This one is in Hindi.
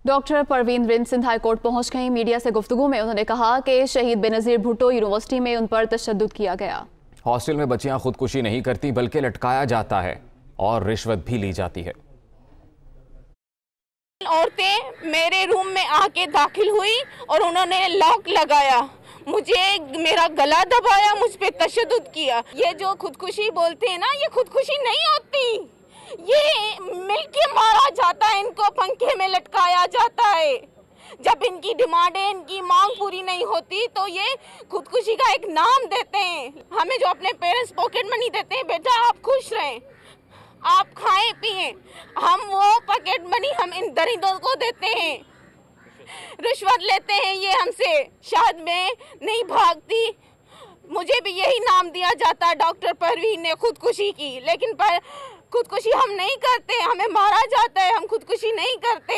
डॉक्टर परवीन रिंद सिंध हाईकोर्ट पहुंच गई। मीडिया से गुफ्तगू में उन्होंने कहा कि शहीद बेनजीर भुट्टो यूनिवर्सिटी में उन पर तशद्दुद किया गया। हॉस्टल में बच्चियां खुदकुशी नहीं करती बल्कि लटकाया जाता है और रिश्वत भी ली जाती है। औरतें मेरे रूम में आके दाखिल हुई और उन्होंने लॉक लगाया, मुझे मेरा गला दबाया, मुझ पे तशद्दुद किया। ये जो खुदकुशी बोलते हैं ना, ये खुदकुशी नहीं होती, ये मिलके मारा जाता है, इनको पंखे में लटकाया जाता है। जब इनकी डिमांडें, इनकी मांग पूरी नहीं होती तो ये खुदकुशी का एक नाम देते हैं। हमें जो अपने पेरेंट्स पॉकेट मनी देते हैं, बेटा आप खुश रहें, आप खाएं पिएं, हम वो पॉकेट मनी हम इन दरिंदों को देते हैं, रिश्वत लेते हैं ये हमसे। शायद मैं नहीं भागती, मुझे भी यही नाम दिया जाता डॉक्टर परवीन ने खुदकुशी की, लेकिन खुदकुशी हम नहीं करते, हमें मारा जाता है, हम खुदकुशी नहीं करते।